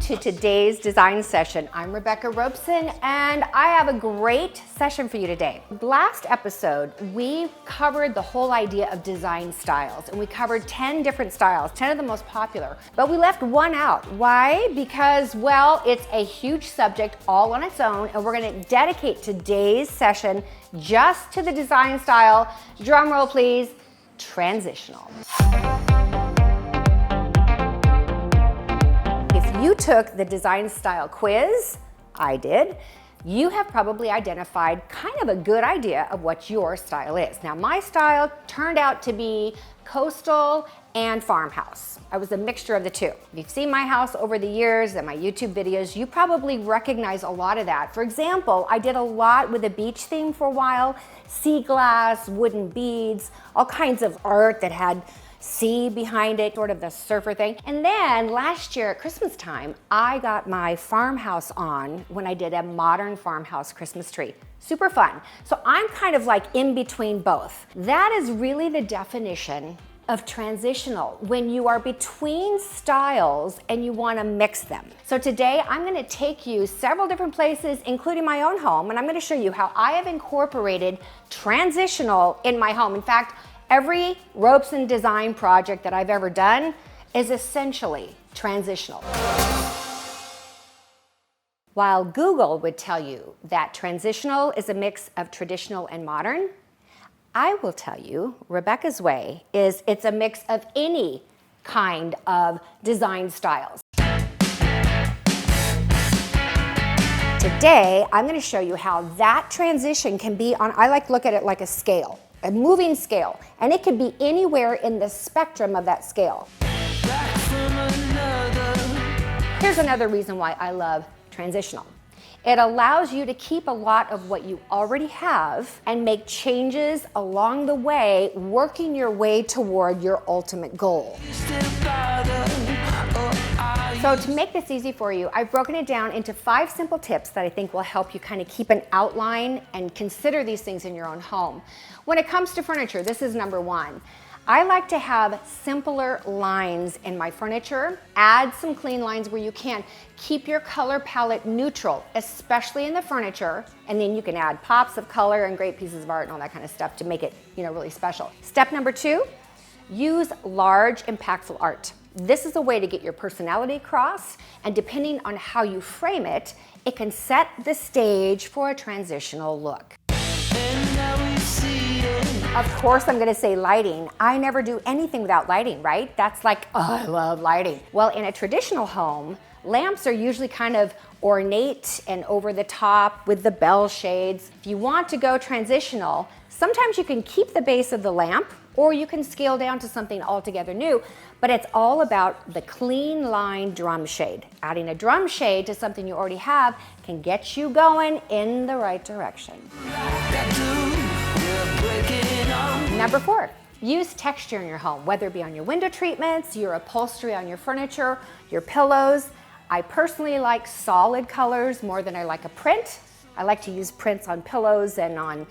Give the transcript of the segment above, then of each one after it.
to today's design session. I'm Rebecca Robeson and I have a great session for you today. Last episode, we covered the whole idea of design styles and we covered 10 different styles, 10 of the most popular, but we left one out. Why? Because, well, it's a huge subject all on its own and we're gonna dedicate today's session just to the design style, drum roll please, transitional. If you took the design style quiz, I did, you have probably identified kind of a good idea of what your style is. Now, my style turned out to be coastal and farmhouse. I was a mixture of the two. If you've seen my house over the years and my YouTube videos, you probably recognize a lot of that. For example, I did a lot with a beach theme for a while, sea glass, wooden beads, all kinds of art that had sea behind it, sort of the surfer thing. And then last year at Christmas time, I got my farmhouse on when I did a modern farmhouse Christmas tree. Super fun. So I'm kind of like in between both. That is really the definition of transitional, when you are between styles and you want to mix them. So today I'm going to take you several different places, including my own home, and I'm going to show you how I have incorporated transitional in my home. In fact, every Robeson design project that I've ever done is essentially transitional. While Google would tell you that transitional is a mix of traditional and modern, I will tell you, Rebecca's way is it's a mix of any kind of design styles. Today, I'm going to show you how that transition can be on, I like to look at it like a scale, a moving scale, and it could be anywhere in the spectrum of that scale. Here's another reason why I love transitional. It allows you to keep a lot of what you already have and make changes along the way, working your way toward your ultimate goal. So to make this easy for you, I've broken it down into 5 simple tips that I think will help you kind of keep an outline and consider these things in your own home. When it comes to furniture, this is number 1. I like to have simpler lines in my furniture. Add some clean lines where you can. Keep your color palette neutral, especially in the furniture, and then you can add pops of color and great pieces of art and all that kind of stuff to make it, really special. Step number 2, use large, impactful art. This is a way to get your personality across, and depending on how you frame it, it can set the stage for a transitional look. Of course, I'm gonna say lighting. I never do anything without lighting, right? That's like, oh, I love lighting. Well, in a traditional home, lamps are usually kind of ornate and over the top with the bell shades. If you want to go transitional, sometimes you can keep the base of the lamp or you can scale down to something altogether new, but it's all about the clean line drum shade. Adding a drum shade to something you already have can get you going in the right direction. Number 4, use texture in your home, whether it be on your window treatments, your upholstery on your furniture, your pillows. I personally like solid colors more than I like a print. I like to use prints on pillows and on,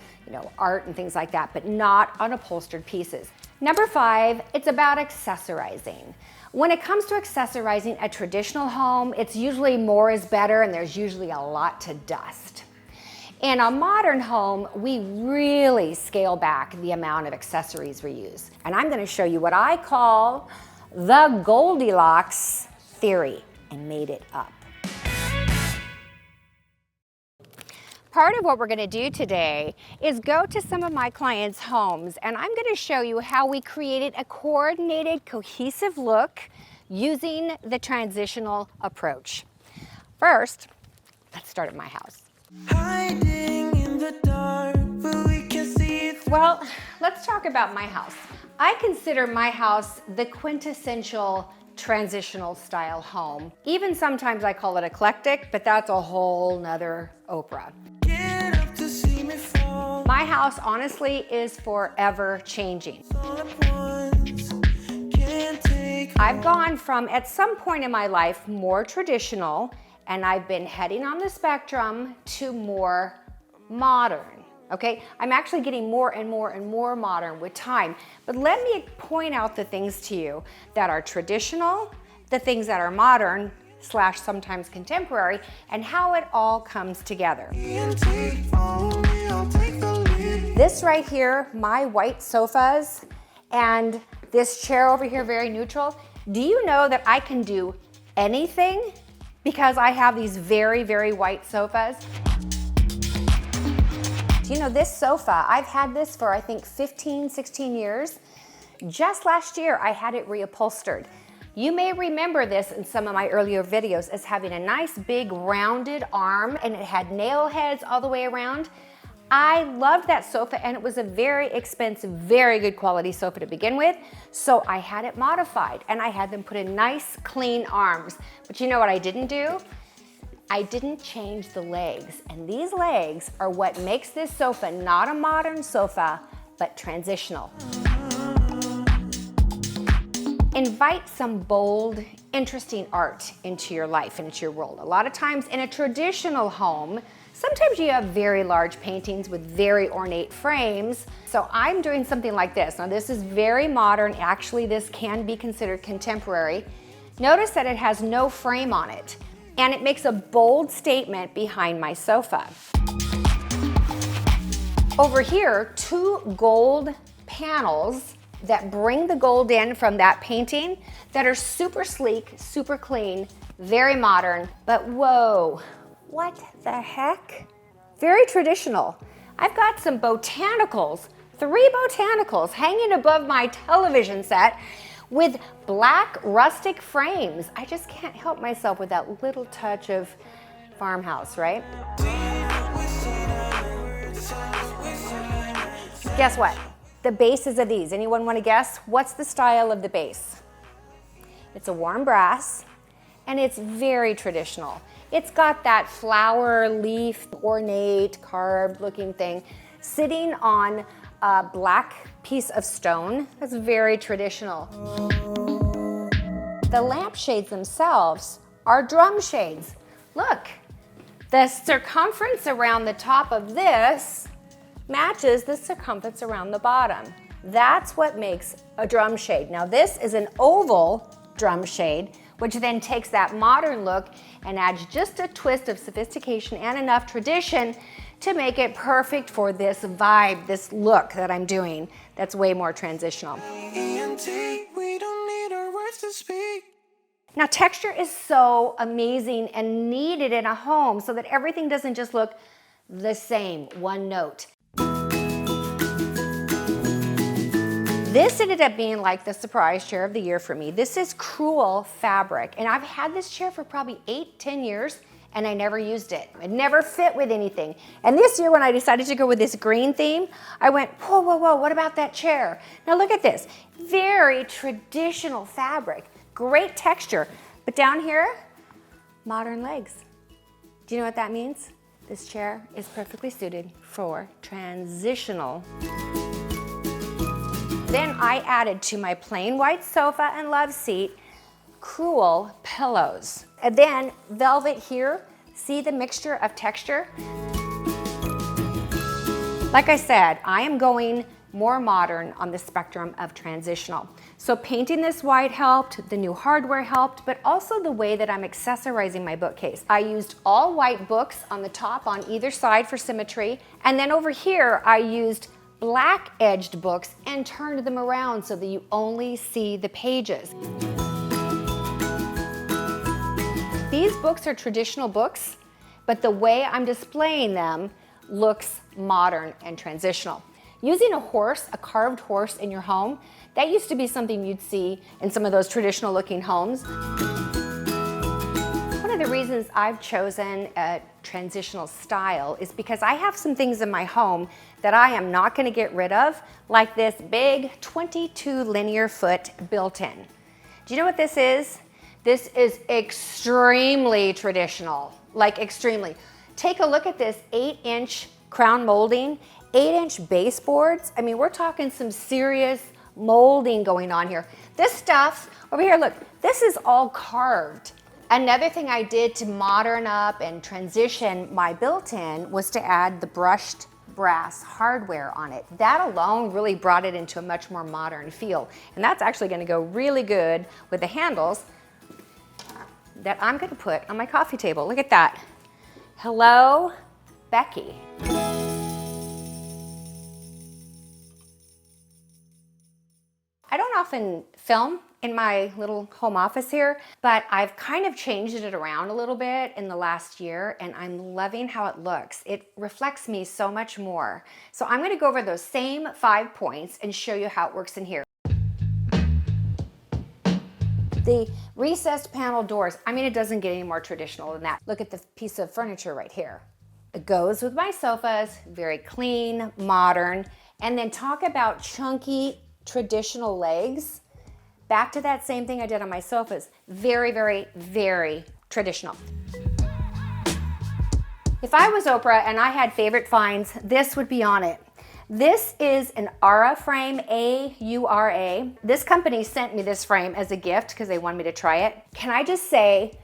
art and things like that, but not on upholstered pieces. Number 5, it's about accessorizing. When it comes to accessorizing a traditional home, it's usually more is better and there's usually a lot to dust. In a modern home, we really scale back the amount of accessories we use. And I'm gonna show you what I call the Goldilocks theory and made it up. Part of what we're gonna do today is go to some of my clients' homes and I'm gonna show you how we created a coordinated, cohesive look using the transitional approach. First, let's start at my house. Hiding in the dark, but we can see it. Well, let's talk about my house. I consider my house the quintessential transitional style home. Even sometimes I call it eclectic, but that's a whole nother Oprah. Get up to see me fall. My house honestly is forever changing. I've gone from, at some point in my life, more traditional, and I've been heading on the spectrum to more modern, okay? I'm actually getting more and more and more modern with time. But let me point out the things to you that are traditional, the things that are modern, / sometimes contemporary, and how it all comes together. This right here, my white sofas, and this chair over here, very neutral. Do you know that I can do anything because I have these very, very white sofas? Do you know this sofa, I've had this for I think 15, 16 years. Just last year, I had it reupholstered. You may remember this in some of my earlier videos as having a nice big rounded arm, and it had nail heads all the way around. I loved that sofa, and it was a very expensive, very good quality sofa to begin with. So I had it modified, and I had them put in nice, clean arms. But you know what I didn't do? I didn't change the legs. And these legs are what makes this sofa not a modern sofa, but transitional. Invite some bold, interesting art into your life, into your world. A lot of times in a traditional home, sometimes you have very large paintings with very ornate frames. So I'm doing something like this. Now this is very modern. Actually, this can be considered contemporary. Notice that it has no frame on it, and it makes a bold statement behind my sofa. Over here, 2 gold panels that bring the gold in from that painting that are super sleek, super clean, very modern, but whoa, what the heck? Very traditional. I've got some botanicals, 3 botanicals hanging above my television set with black rustic frames. I just can't help myself with that little touch of farmhouse, right? Guess what? The bases of these, anyone want to guess? What's the style of the base? It's a warm brass, and it's very traditional. It's got that flower, leaf, ornate, carved looking thing sitting on a black piece of stone. That's very traditional. The lampshades themselves are drum shades. Look, the circumference around the top of this matches the circumference around the bottom. That's what makes a drum shade. Now this is an oval drum shade, which then takes that modern look and adds just a twist of sophistication and enough tradition to make it perfect for this vibe, this look that I'm doing that's way more transitional. Now texture is so amazing and needed in a home so that everything doesn't just look the same, one note. This ended up being like the surprise chair of the year for me. This is crewel fabric, and I've had this chair for probably 8, 10 years, and I never used it. It never fit with anything. And this year when I decided to go with this green theme, I went, whoa, whoa, whoa, what about that chair? Now look at this, very traditional fabric, great texture, but down here, modern legs. Do you know what that means? This chair is perfectly suited for transitional. Then I added to my plain white sofa and love seat crewel pillows. And then velvet here, see the mixture of texture? Like I said, I am going more modern on the spectrum of transitional. So painting this white helped, the new hardware helped, but also the way that I'm accessorizing my bookcase. I used all white books on the top on either side for symmetry, and then over here I used black edged books and turned them around so that you only see the pages. These books are traditional books, but the way I'm displaying them looks modern and transitional. Using a horse, a carved horse in your home, that used to be something you'd see in some of those traditional looking homes. One of the reasons I've chosen a transitional style is because I have some things in my home that I am not going to get rid of, like this big 22 linear foot built-in. Do you know what this is? This is extremely traditional, like extremely. Take a look at this 8-inch crown molding, 8-inch baseboards. I mean, we're talking some serious molding going on here. This stuff over here, look, this is all carved. Another thing I did to modern up and transition my built-in was to add the brushed brass hardware on it. That alone really brought it into a much more modern feel. And that's actually going to go really good with the handles that I'm gonna put on my coffee table. Look at that. Hello, Becky. I don't often film in my little home office here, but I've kind of changed it around a little bit in the last year, and I'm loving how it looks. It reflects me so much more. So I'm gonna go over those same 5 points and show you how it works in here. The recessed panel doors, I mean, it doesn't get any more traditional than that. Look at the piece of furniture right here. It goes with my sofas, very clean, modern, and then talk about chunky, traditional legs. Back to that same thing I did on my sofas. Very, very, very traditional. If I was Oprah and I had favorite finds, this would be on it. This is an Aura frame, A-U-R-A. This company sent me this frame as a gift because they wanted me to try it. Can I just say,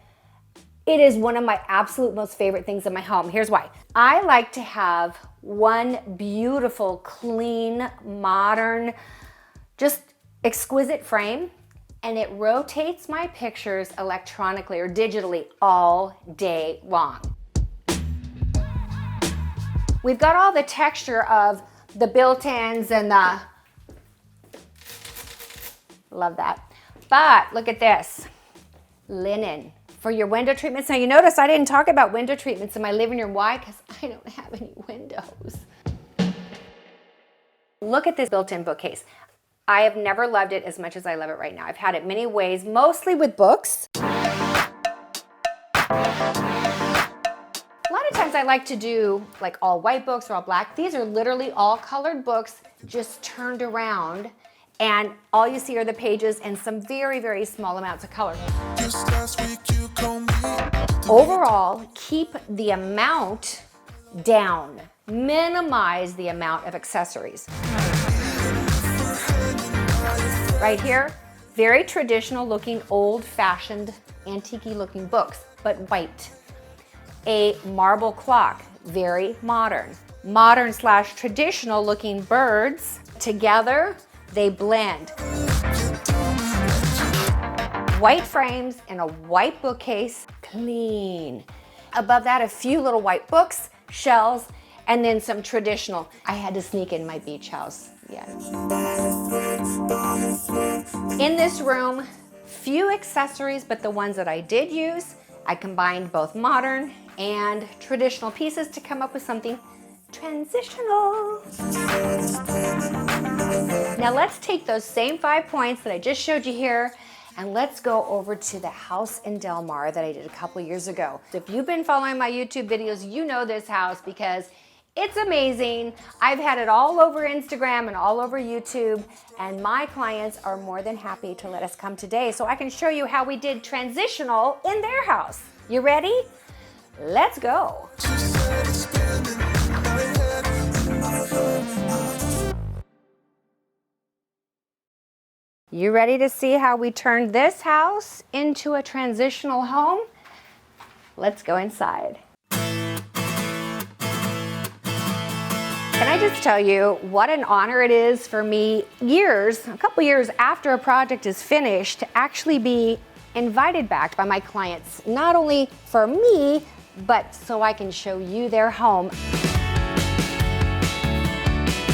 it is one of my absolute most favorite things in my home. Here's why. I like to have one beautiful, clean, modern, just exquisite frame, and it rotates my pictures electronically or digitally all day long. We've got all the texture of the built-ins and the, love that. But look at this, linen for your window treatments. Now you notice I didn't talk about window treatments in my living room. Why? Because I don't have any windows. Look at this built-in bookcase. I have never loved it as much as I love it right now. I've had it many ways, mostly with books. A lot of times I like to do like all white books or all black. These are literally all colored books just turned around, and all you see are the pages and some very, very small amounts of color. Overall, keep the amount down. Minimize the amount of accessories. Right here, very traditional looking, old-fashioned, antique-y looking books, but white. A marble clock, very modern. Modern / traditional looking birds. Together, they blend. White frames in a white bookcase, clean. Above that, a few little white books, shelves, and then some traditional. I had to sneak in my beach house. Yes. In this room, few accessories, but the ones that I did use, I combined both modern and traditional pieces to come up with something transitional. Now let's take those same 5 points that I just showed you here, and let's go over to the house in Del Mar that I did a couple years ago. If you've been following my YouTube videos, you know this house because it's amazing. I've had it all over Instagram and all over YouTube, and my clients are more than happy to let us come today so I can show you how we did transitional in their house. You ready? Let's go. You ready to see how we turned this house into a transitional home? Let's go inside. Can I just tell you what an honor it is for me a couple years after a project is finished, to actually be invited back by my clients, not only for me, but so I can show you their home.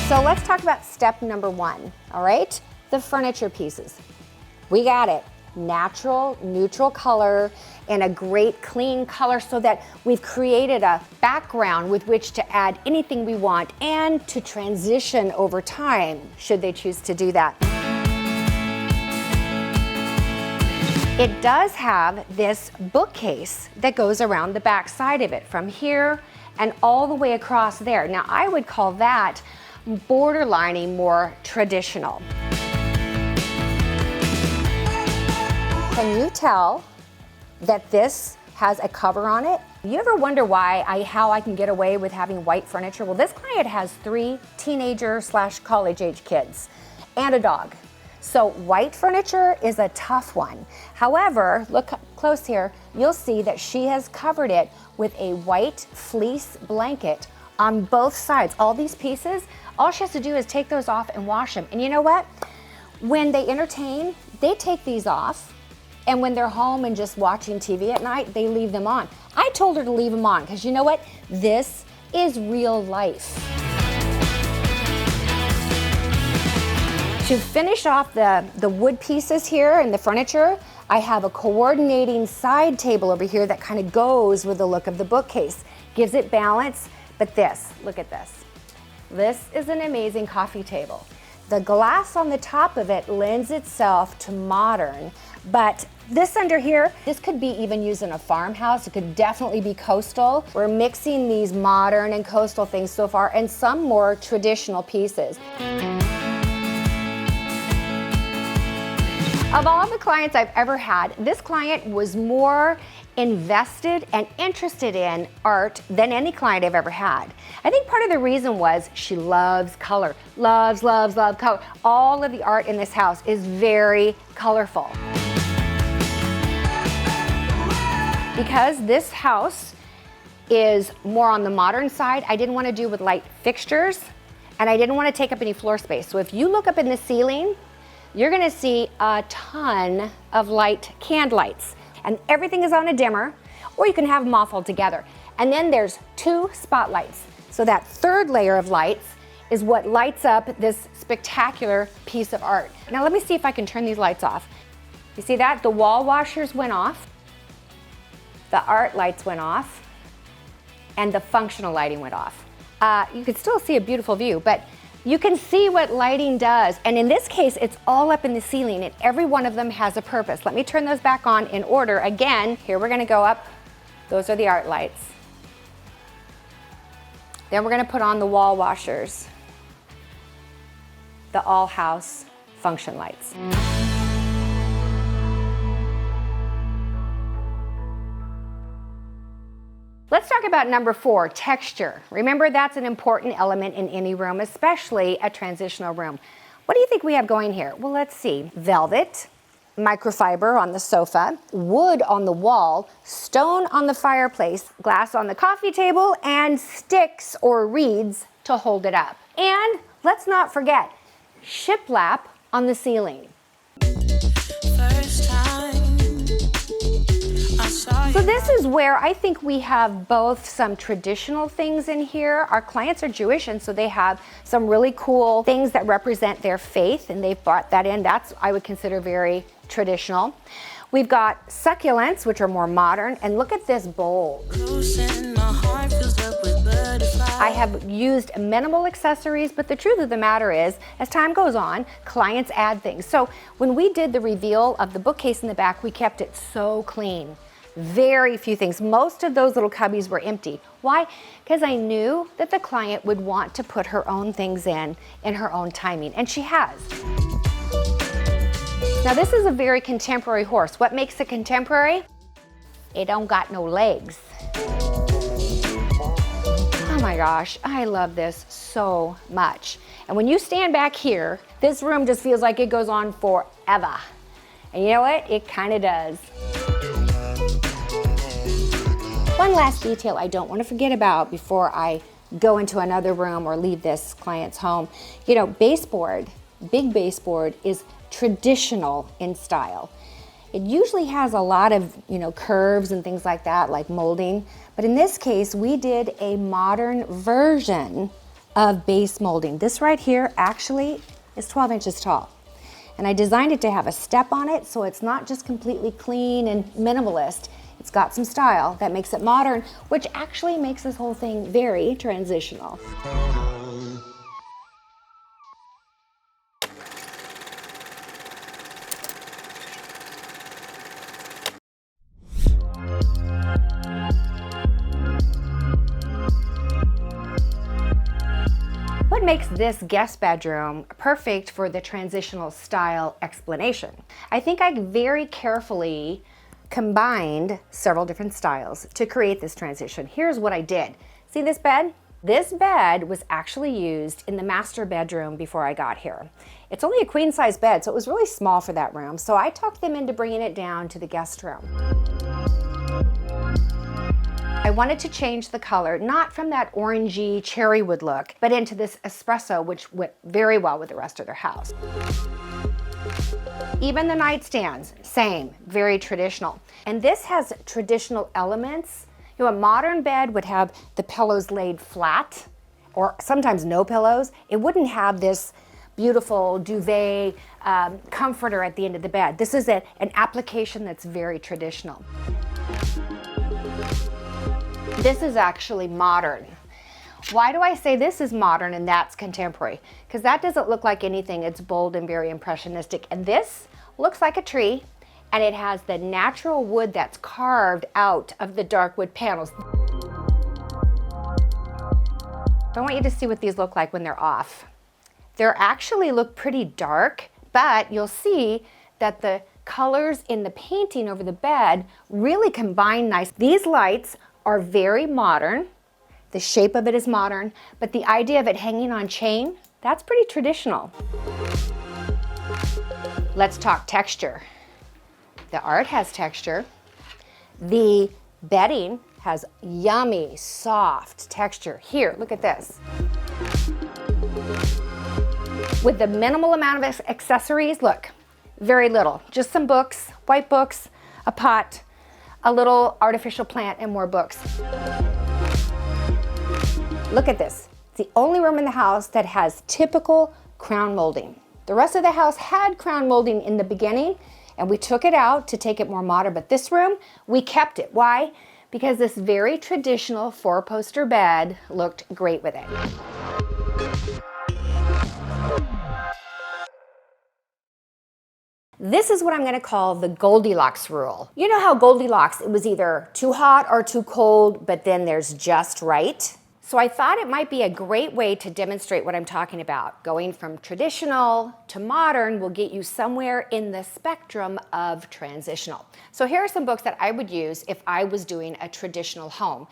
So let's talk about step number 1, all right? The furniture pieces. We got it. Natural, neutral color and a great clean color so that we've created a background with which to add anything we want and to transition over time, should they choose to do that. It does have this bookcase that goes around the back side of it, from here and all the way across there. Now, I would call that borderlining more traditional. Can you tell that this has a cover on it? You ever wonder how I can get away with having white furniture? Well, this client has 3 teenager / college age kids and a dog. So white furniture is a tough one. However, look close here, you'll see that she has covered it with a white fleece blanket on both sides. All these pieces, all she has to do is take those off and wash them. And you know what? When they entertain, they take these off And when they're home and just watching TV at night, they leave them on. I told her to leave them on because you know what? This is real life. To finish off the wood pieces here and the furniture, I have a coordinating side table over here that kind of goes with the look of the bookcase. Gives it balance, but this, look at this. This is an amazing coffee table. The glass on the top of it lends itself to modern, but this under here, this could be even used in a farmhouse. It could definitely be coastal. We're mixing these modern and coastal things so far and some more traditional pieces. Of all the clients I've ever had, this client was more invested and interested in art than any client I've ever had. I think part of the reason was she loves color, loves color. All of the art in this house is very colorful. Because this house is more on the modern side, I didn't want to do with light fixtures and I didn't want to take up any floor space. So if you look up in the ceiling, you're gonna see a ton of light can lights, and everything is on a dimmer, or you can have them off altogether. And then there's 2 spotlights. So that third layer of lights is what lights up this spectacular piece of art. Now let me see if I can turn these lights off. You see that? The wall washers went off, the art lights went off, and the functional lighting went off. You can still see a beautiful view, but you can see what lighting does. And in this case, it's all up in the ceiling and every one of them has a purpose. Let me turn those back on in order. Again, here we're gonna go up. Those are the art lights. Then we're gonna put on the wall washers, the all house function lights. Let's talk about number 4, texture. Remember, that's an important element in any room, especially a transitional room. What do you think we have going here? Well, let's see. Velvet, microfiber on the sofa, wood on the wall, stone on the fireplace, glass on the coffee table, and sticks or reeds to hold it up. And let's not forget, shiplap on the ceiling. So this is where I think we have both some traditional things in here. Our clients are Jewish, and so they have some really cool things that represent their faith, and they've brought that in. That's, I would consider, very traditional. We've got succulents, which are more modern, and look at this bowl. I have used minimal accessories, but the truth of the matter is, as time goes on, clients add things. So when we did the reveal of the bookcase in the back, we kept it so clean. Very few things. Most of those little cubbies were empty. Why? Because I knew that the client would want to put her own things in her own timing, and she has. Now this is a very contemporary horse. What makes it contemporary? It don't got no legs. Oh my gosh, I love this so much. And when you stand back here, this room just feels like it goes on forever. And you know what? It kind of does. One last detail I don't want to forget about before I go into another room or leave this client's home. You know, baseboard, big baseboard is traditional in style. It usually has a lot of, curves and things like that, like molding. But in this case, we did a modern version of base molding. This right here actually is 12 inches tall. And I designed it to have a step on it, so it's not just completely clean and minimalist. It's got some style that makes it modern, which actually makes this whole thing very transitional. What makes this guest bedroom perfect for the transitional style explanation? I think I very carefully combined several different styles to create this transition. Here's what I did. See this bed? This bed was actually used in the master bedroom before I got here. It's only a queen size bed, so it was really small for that room. So I talked them into bringing it down to the guest room. I wanted to change the color, not from that orangey cherry wood look, but into this espresso, which went very well with the rest of their house. Even the nightstands, same, very traditional. And this has traditional elements. You know, a modern bed would have the pillows laid flat, or sometimes no pillows. It wouldn't have this beautiful duvet comforter at the end of the bed. This is an application that's very traditional. This is actually modern. Why do I say this is modern and that's contemporary? Because that doesn't look like anything. It's bold and very impressionistic. And this looks like a tree, and it has the natural wood that's carved out of the dark wood panels. I want you to see what these look like when they're off. They actually look pretty dark, but you'll see that the colors in the painting over the bed really combine nice. These lights are very modern. The shape of it is modern, but the idea of it hanging on chain, that's pretty traditional. Let's talk texture. The art has texture. The bedding has yummy, soft texture. Here, look at this. With the minimal amount of accessories, look, very little. Just some books, white books, a pot, a little artificial plant, and more books. Look at this. It's the only room in the house that has typical crown molding. The rest of the house had crown molding in the beginning, and we took it out to take it more modern, but this room, we kept it. Why? Because this very traditional four-poster bed looked great with it. This is what I'm going to call the Goldilocks rule. You know how Goldilocks, it was either too hot or too cold, but then there's just right. So I thought it might be a great way to demonstrate what I'm talking about. Going from traditional to modern will get you somewhere in the spectrum of transitional. So here are some books that I would use if I was doing a traditional home.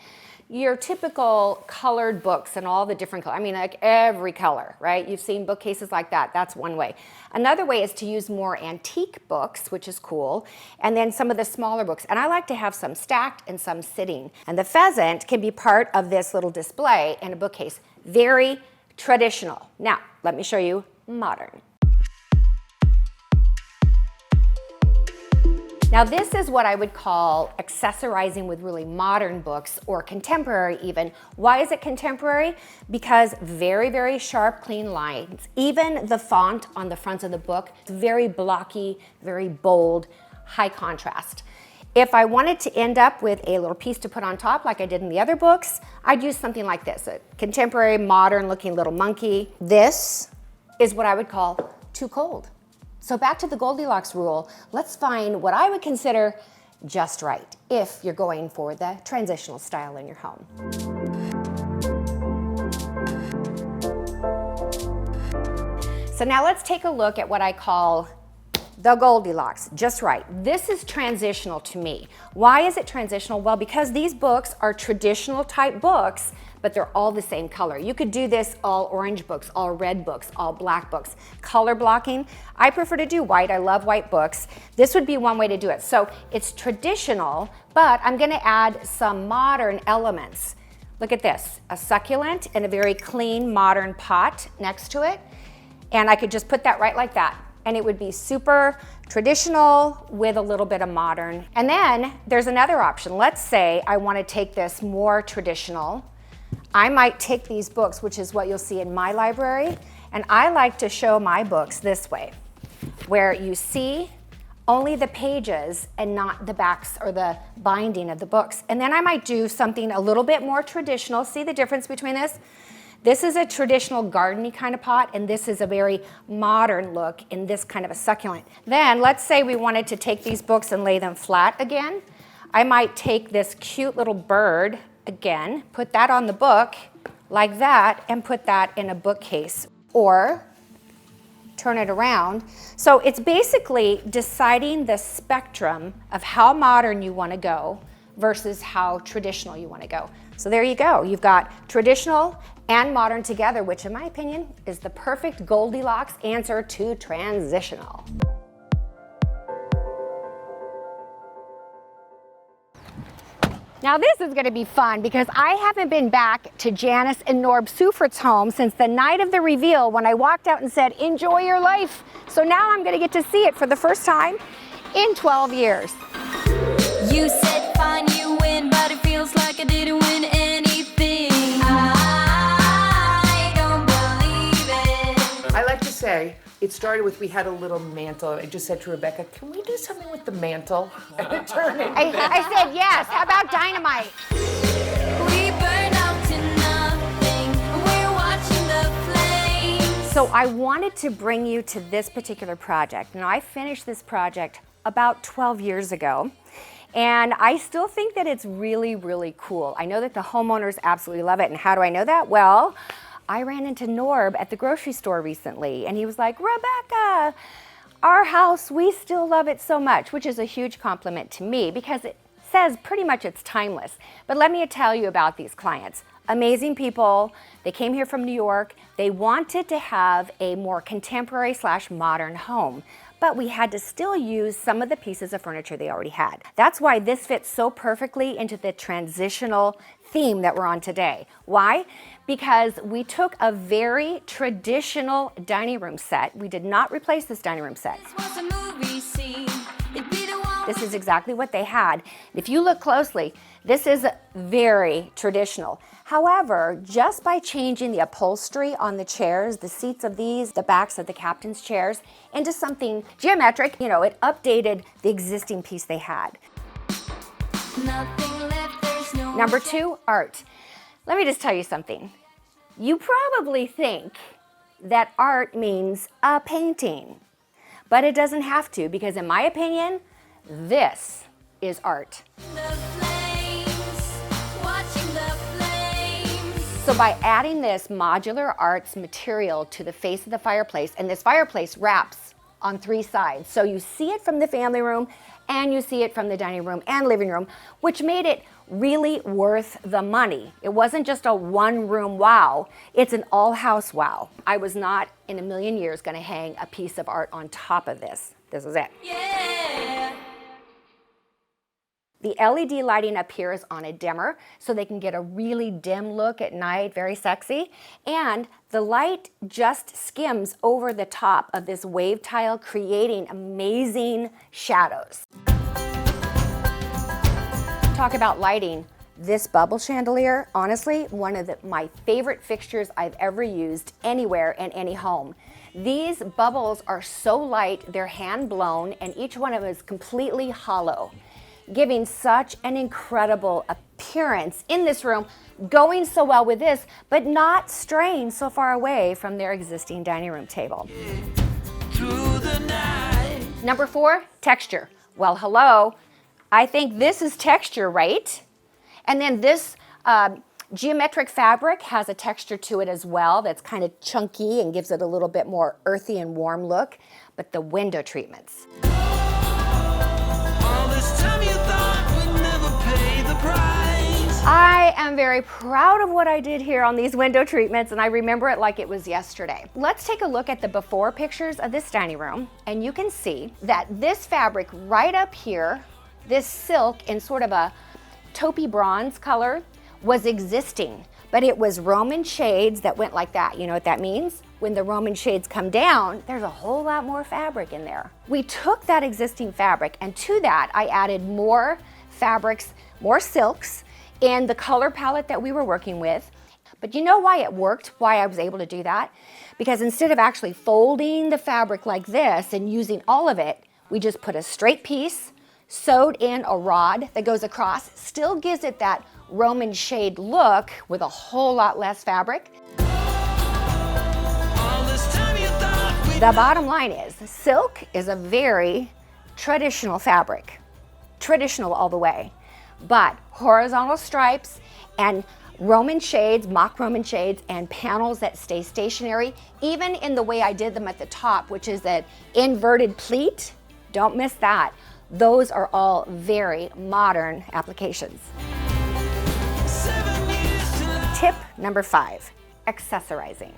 Your typical colored books and all the different colors. I mean, like every color, right? You've seen bookcases like that. That's one way. Another way is to use more antique books, which is cool, and then some of the smaller books. And I like to have some stacked and some sitting. And the pheasant can be part of this little display in a bookcase. Very traditional. Now, let me show you modern. Now this is what I would call accessorizing with really modern books, or contemporary even. Why is it contemporary? Because very, very sharp, clean lines. Even the font on the front of the book, very blocky, very bold, high contrast. If I wanted to end up with a little piece to put on top like I did in the other books, I'd use something like this, a contemporary, modern looking little monkey. This is what I would call too cold. So back to the Goldilocks rule, let's find what I would consider just right if you're going for the transitional style in your home. So now let's take a look at what I call the Goldilocks, just right. This is transitional to me. Why is it transitional? Well, because these books are traditional type books, but they're all the same color. You could do this all orange books, all red books, all black books. Color blocking, I prefer to do white. I love white books. This would be one way to do it. So it's traditional, but I'm gonna add some modern elements. Look at this, a succulent and a very clean modern pot next to it. And I could just put that right like that. And it would be super traditional with a little bit of modern. And then there's another option. Let's say I want to take this more traditional. I might take these books, which is what you'll see in my library, and I like to show my books this way, where you see only the pages and not the backs or the binding of the books. And then I might do something a little bit more traditional. See the difference between this? This is a traditional garden-y kind of pot, and this is a very modern look in this kind of a succulent. Then let's say we wanted to take these books and lay them flat again. I might take this cute little bird again, put that on the book like that, and put that in a bookcase, or turn it around. So it's basically deciding the spectrum of how modern you want to go versus how traditional you want to go. So there you go. You've got traditional and modern together, which in my opinion is the perfect Goldilocks answer to transitional. Now this is going to be fun because I haven't been back to Janice and Norb Suffert's home since the night of the reveal when I walked out and said, enjoy your life. So now I'm going to get to see it for the first time in 12 years. You said fine, you win, but it feels like I didn't win anything. I don't believe it. I like to say, it started with we had a little mantle. I just said to Rebecca, can we do something with the mantle? And it turned into I said yes. How about dynamite? We burn out to nothing. We're watching the flames. So I wanted to bring you to this particular project. Now I finished this project about 12 years ago. And I still think that it's really, really cool. I know that the homeowners absolutely love it. And how do I know that? Well, I ran into Norb at the grocery store recently, and he was like, Rebecca, our house, we still love it so much, which is a huge compliment to me because it says pretty much it's timeless. But let me tell you about these clients. Amazing people. They came here from New York. They wanted to have a more contemporary / modern home, but we had to still use some of the pieces of furniture they already had. That's why this fits so perfectly into the transitional theme that we're on today. Why? Because we took a very traditional dining room set. We did not replace this dining room set. Was a movie scene. It'd be the one. This is exactly what they had. If you look closely, this is very traditional. However, just by changing the upholstery on the chairs, the seats of these, the backs of the captain's chairs, into something geometric, it updated the existing piece they had. Nothing left, there's no Number 2, art. Let me just tell you something. You probably think that art means a painting, but it doesn't have to, because in my opinion, this is art. The flames, watching the flames. So by adding this modular arts material to the face of the fireplace, and this fireplace wraps on 3 sides, so you see it from the family room and you see it from the dining room and living room, which made it really worth the money. It wasn't just a 1-room wow, it's an all-house wow. I was not in a million years gonna hang a piece of art on top of this. This is it. Yeah. The LED lighting up here is on a dimmer, so they can get a really dim look at night, very sexy. And the light just skims over the top of this wave tile, creating amazing shadows. Talk about lighting. This bubble chandelier, honestly, one of my favorite fixtures I've ever used anywhere in any home. These bubbles are so light, they're hand blown, and each one of them is completely hollow, giving such an incredible appearance in this room, going so well with this, but not straying so far away from their existing dining room table. Number 4, texture. Well, hello. I think this is texture, right? And then this geometric fabric has a texture to it as well that's kind of chunky and gives it a little bit more earthy and warm look. But the window treatments. I am very proud of what I did here on these window treatments, and I remember it like it was yesterday. Let's take a look at the before pictures of this dining room, and you can see that this fabric right up here, this silk in sort of a taupey bronze color, was existing, but it was Roman shades that went like that. You know what that means? When the Roman shades come down, there's a whole lot more fabric in there. We took that existing fabric, and to that I added more fabrics, more silks, in the color palette that we were working with. But you know why it worked, why I was able to do that? Because instead of actually folding the fabric like this and using all of it, we just put a straight piece, sewed in a rod that goes across, still gives it that Roman shade look with a whole lot less fabric. The bottom line is, silk is a very traditional fabric, traditional all the way, but horizontal stripes and Roman shades, mock Roman shades, and panels that stay stationary, even in the way I did them at the top, which is an inverted pleat. Don't miss that. Those are all very modern applications. Tip number 5, accessorizing.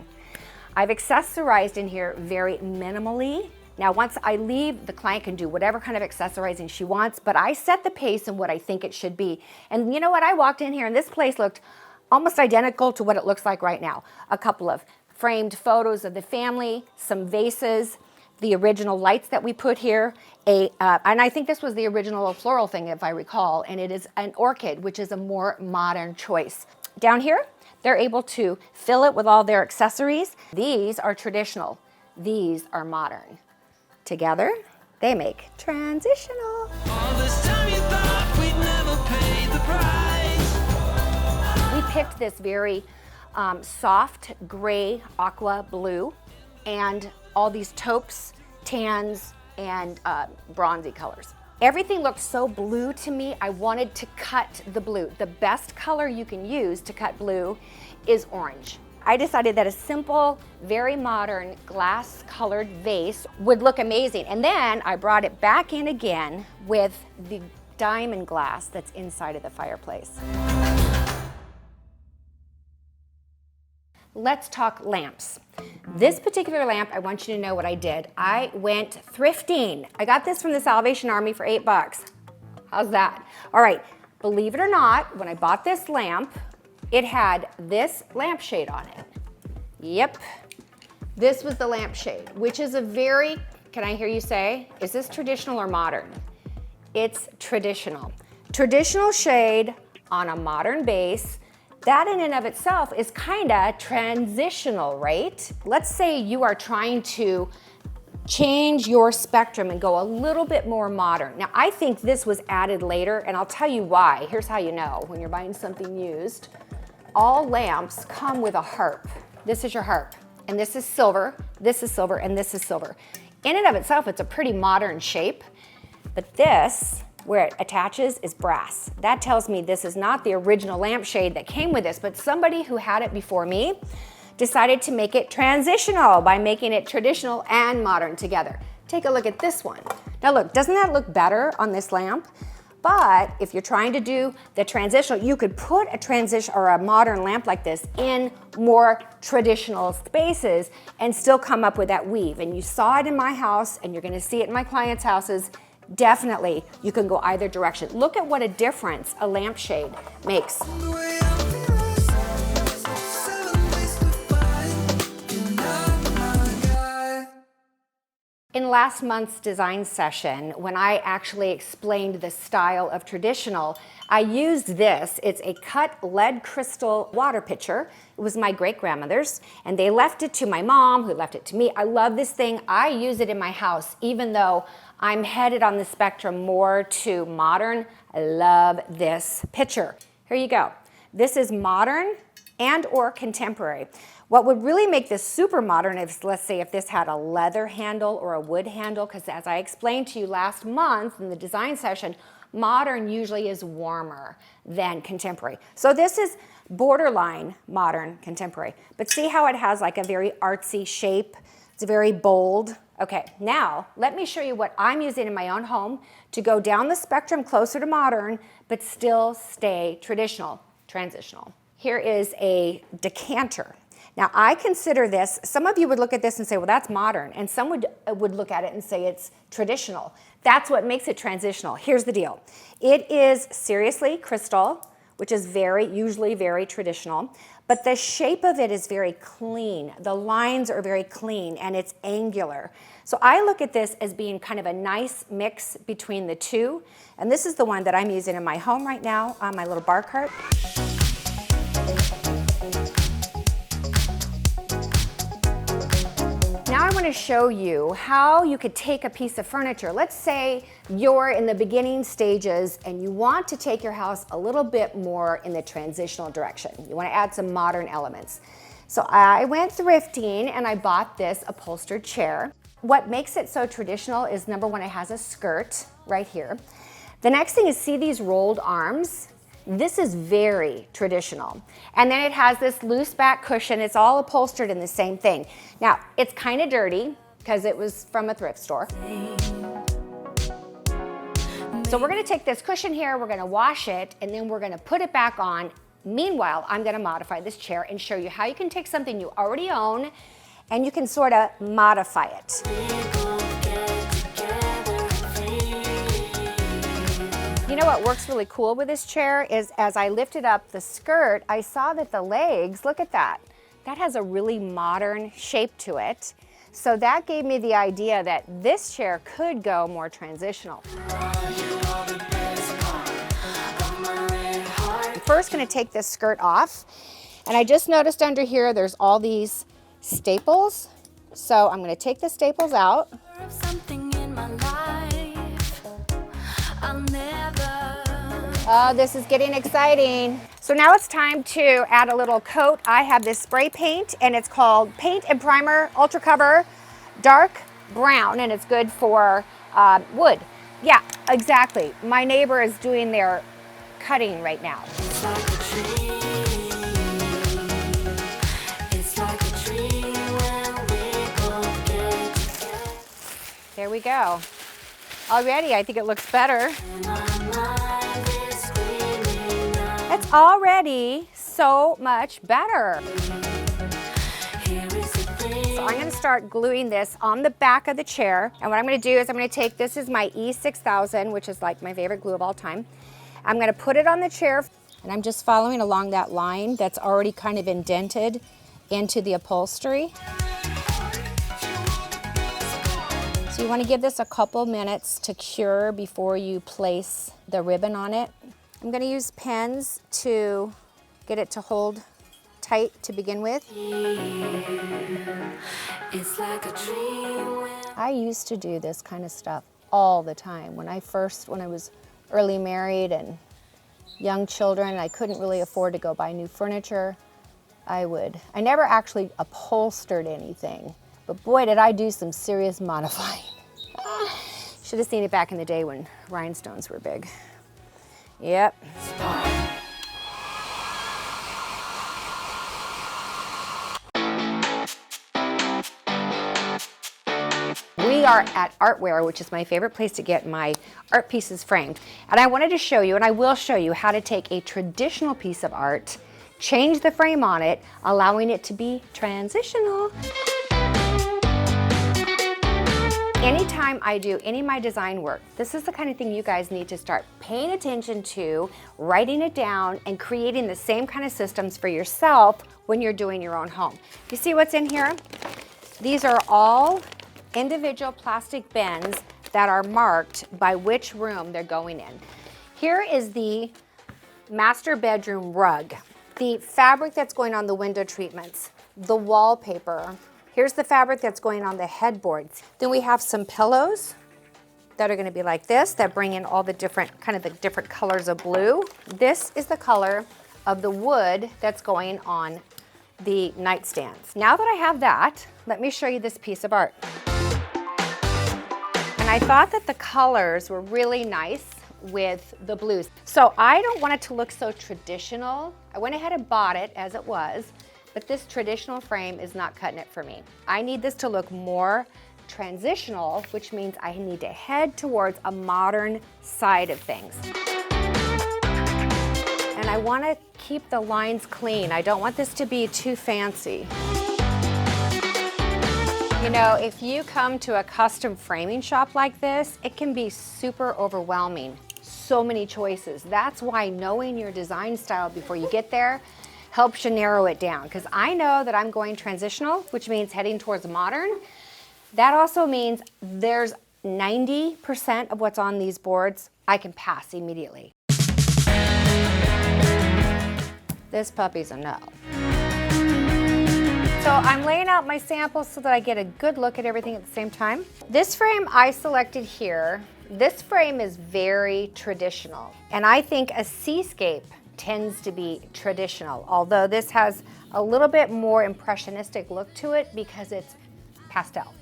I've accessorized in here very minimally Now, once I leave, the client can do whatever kind of accessorizing she wants, but I set the pace and what I think it should be. And you know what? I walked in here and this place looked almost identical to what it looks like right now. A couple of framed photos of the family, some vases, the original lights that we put here, and I think this was the original floral thing, if I recall, and it is an orchid, which is a more modern choice. Down here, they're able to fill it with all their accessories. These are traditional. These are modern. Together, they make transitional. All this time you thought we'd never pay the price. We picked this very soft gray aqua blue and all these taupes, tans, and bronzy colors. Everything looked so blue to me, I wanted to cut the blue. The best color you can use to cut blue is orange. I decided that a simple, very modern glass colored vase would look amazing. And then I brought it back in again with the diamond glass that's inside of the fireplace. Let's talk lamps. This particular lamp, I want you to know what I did. I went thrifting. I got this from the Salvation Army for $8. How's that? All right, believe it or not, when I bought this lamp, it had this lampshade on it. Yep, this was the lampshade, which is a very, can I hear you say, is this traditional or modern? It's traditional. Traditional shade on a modern base. That in and of itself is kind of transitional, right? Let's say you are trying to change your spectrum and go a little bit more modern. Now, I think this was added later, and I'll tell you why. Here's how you know when you're buying something used. All lamps come with a harp. This is your harp, and this is silver, and this is silver. In and of itself, it's a pretty modern shape, but this, where it attaches, is brass. That tells me this is not the original lampshade that came with this, but somebody who had it before me decided to make it transitional by making it traditional and modern together. Take a look at this one. Now look, doesn't that look better on this lamp? But if you're trying to do the transitional, you could put a transition or a modern lamp like this in more traditional spaces and still come up with that weave. And you saw it in my house, and you're gonna see it in my clients' houses. Definitely, you can go either direction. Look at what a difference a lampshade makes. The way I feel is 7 ways to find you're not my guy. In last month's design session, when I actually explained the style of traditional, I used this. It's a cut lead crystal water pitcher. It was my great-grandmother's, and they left it to my mom, who left it to me. I love this thing. I use it in my house, even though I'm headed on the spectrum more to modern. I love this pitcher. Here you go. This is modern and or contemporary. What would really make this super modern is, let's say, if this had a leather handle or a wood handle, because as I explained to you last month in the design session, modern usually is warmer than contemporary. So this is borderline modern contemporary. But see how it has like a very artsy shape? It's very bold. Okay, now let me show you what I'm using in my own home to go down the spectrum closer to modern, but still stay traditional, transitional. Here is a decanter. Now I consider this, some of you would look at this and say, well, that's modern, and some would look at it and say it's traditional. That's what makes it transitional. Here's the deal. It is seriously crystal, which is usually very traditional, but the shape of it is very clean. The lines are very clean, and it's angular. So I look at this as being kind of a nice mix between the two, and this is the one that I'm using in my home right now on my little bar cart. Now I want to show you how you could take a piece of furniture. Let's say you're in the beginning stages and you want to take your house a little bit more in the transitional direction. You want to add some modern elements. So I went thrifting and I bought this upholstered chair. What makes it so traditional is, number one, it has a skirt right here. The next thing is, see these rolled arms? This is very traditional. And then it has this loose back cushion. It's all upholstered in the same thing. Now, it's kind of dirty because it was from a thrift store. So we're gonna take this cushion here, we're gonna wash it, and then we're gonna put it back on. Meanwhile, I'm gonna modify this chair and show you how you can take something you already own and you can sort of modify it. You know what works really cool with this chair is as I lifted up the skirt, I saw that the legs, look at that. That has a really modern shape to it. So that gave me the idea that this chair could go more transitional. I'm first gonna take this skirt off. And I just noticed under here, there's all these staples. So I'm gonna take the staples out. Something in my life I'll never. Oh, this is getting exciting. So now it's time to add a little coat. I have this spray paint and it's called Paint and Primer Ultra Cover Dark Brown, and it's good for wood. Yeah, exactly. My neighbor is doing their cutting right now. It's like a dream. It's like a dream when we both get together. There we go. Already, I think it looks better. My mind is screaming out. It's already so much better. Here is the thing. So I'm gonna start gluing this on the back of the chair. And what I'm gonna do is I'm gonna take, this is my E6000, which is like my favorite glue of all time. I'm gonna put it on the chair and I'm just following along that line that's already kind of indented into the upholstery. So you wanna give this a couple minutes to cure before you place the ribbon on it. I'm gonna use pens to get it to hold tight to begin with. It's like a dream when I used to do this kind of stuff all the time. When I was early married and young children, I couldn't really afford to go buy new furniture. I never actually upholstered anything, but boy, did I do some serious modifying. Should have seen it back in the day when rhinestones were big. Yep. We are at Artware, which is my favorite place to get my art pieces framed. And I wanted to show you, and I will show you, how to take a traditional piece of art, change the frame on it, allowing it to be transitional. Anytime I do any of my design work, this is the kind of thing you guys need to start paying attention to, writing it down, and creating the same kind of systems for yourself when you're doing your own home. You see what's in here? These are all individual plastic bins that are marked by which room they're going in. Here is the master bedroom rug, the fabric that's going on the window treatments, the wallpaper. Here's the fabric that's going on the headboards. Then we have some pillows that are gonna be like this, that bring in all the different colors of blue. This is the color of the wood that's going on the nightstands. Now that I have that, let me show you this piece of art. And I thought that the colors were really nice with the blues. So I don't want it to look so traditional. I went ahead and bought it as it was, but this traditional frame is not cutting it for me. I need this to look more transitional, which means I need to head towards a modern side of things. And I want to keep the lines clean. I don't want this to be too fancy. You know, if you come to a custom framing shop like this, it can be super overwhelming. So many choices. That's why knowing your design style before you get there helps you narrow it down. Because I know that I'm going transitional, which means heading towards modern. That also means there's 90% of what's on these boards I can pass immediately. This puppy's a no. So I'm laying out my samples so that I get a good look at everything at the same time. This frame I selected here, this frame is very traditional. And I think a seascape tends to be traditional, although this has a little bit more impressionistic look to it because it's pastel.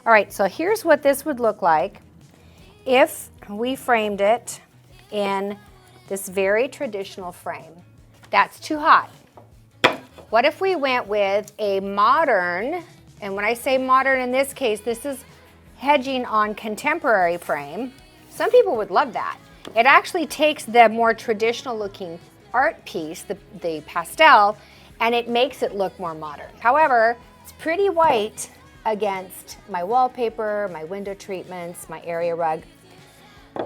All right, so here's what this would look like if we framed it in this very traditional frame. That's too hot. What if we went with a modern, and when I say modern in this case, this is hedging on contemporary frame. Some people would love that. It actually takes the more traditional looking art piece, the pastel, and it makes it look more modern. However, it's pretty white against my wallpaper, my window treatments, my area rug.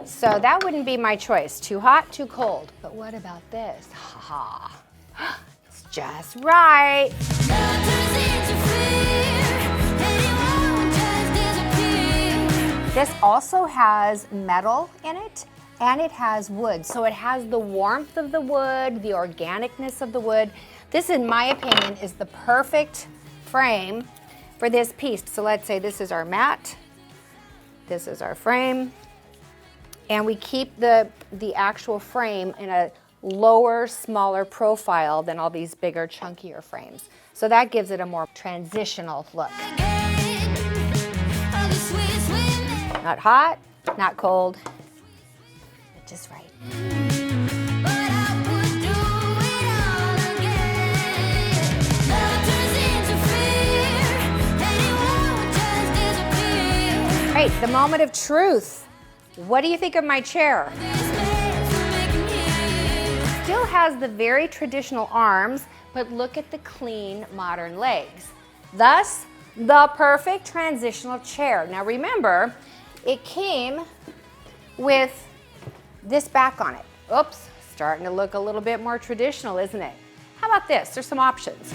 So that wouldn't be my choice. Too hot, too cold. But what about this? Ha ha. It's just right. Love turns into fear, and it won't just disappear. This also has metal in it and it has wood. So it has the warmth of the wood, the organicness of the wood. This, in my opinion, is the perfect frame for this piece. So let's say this is our mat, this is our frame, and we keep the actual frame in a lower, smaller profile than all these bigger, chunkier frames. So that gives it a more transitional look. Again, all the sweet, sweet Not hot, not cold, but just right. but I would do it all again. Love turns into fear, and it won't just disappear. Right, the moment of truth. What do you think of my chair? This place will make me heal. Still has the very traditional arms, but look at the clean, modern legs. Thus, the perfect transitional chair. Now remember, it came with this back on it. Oops, starting to look a little bit more traditional, isn't it? How about this? There's some options.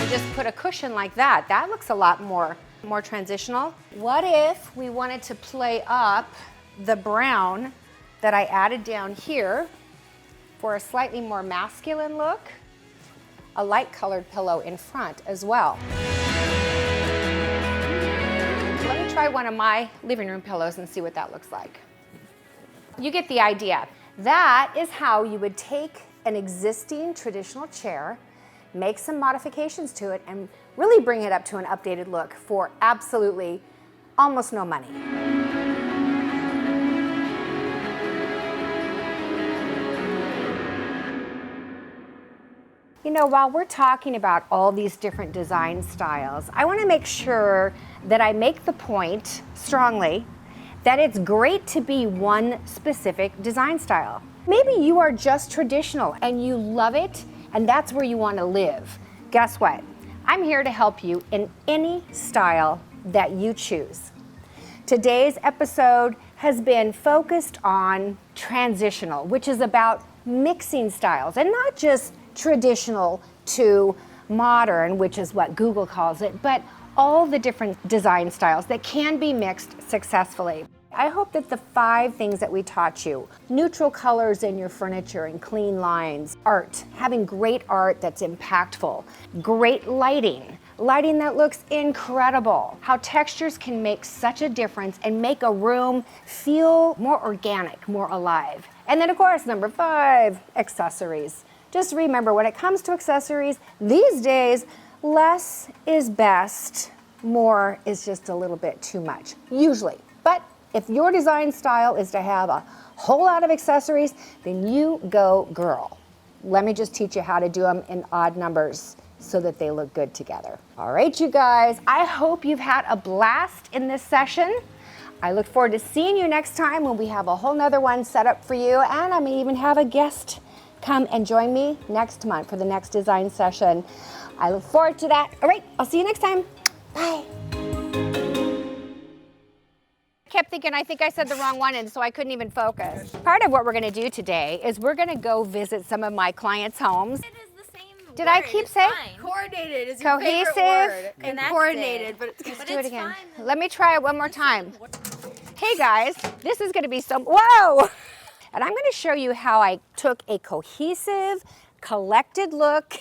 I just put a cushion like that. That looks a lot more transitional. What if we wanted to play up the brown that I added down here for a slightly more masculine look? A light colored pillow in front as well. Let me try one of my living room pillows and see what that looks like. You get the idea. That is how you would take an existing traditional chair, make some modifications to it, and really bring it up to an updated look for absolutely almost no money. You know, while we're talking about all these different design styles, I want to make sure that I make the point strongly that it's great to be one specific design style. Maybe you are just traditional and you love it and that's where you want to live. Guess what? I'm here to help you in any style that you choose. Today's episode has been focused on transitional, which is about mixing styles and not just traditional to modern, which is what Google calls it, but all the different design styles that can be mixed successfully. I hope that the 5 things that we taught you, neutral colors in your furniture and clean lines, art, having great art that's impactful, great lighting that looks incredible, how textures can make such a difference and make a room feel more organic, more alive. And then of course, number 5, accessories. Just remember, when it comes to accessories, these days, less is best, more is just a little bit too much, usually. But if your design style is to have a whole lot of accessories, then you go girl. Let me just teach you how to do them in odd numbers so that they look good together. All right, you guys, I hope you've had a blast in this session. I look forward to seeing you next time when we have a whole nother one set up for you, and I may even have a guest come and join me next month for the next design session. I look forward to that. All right, I'll see you next time. Bye. I kept thinking I think I said the wrong one, and so I couldn't even focus. Part of what we're gonna do today is we're gonna go visit some of my clients' homes. It is the same Did I word, keep it's saying? fine. Coordinated is your Cohesive favorite word. and And that's coordinated, it. but it's But Do it it's again. fine. Let me try it one more time. Hey guys, this is gonna be so, whoa! And I'm gonna show you how I took a cohesive, collected look.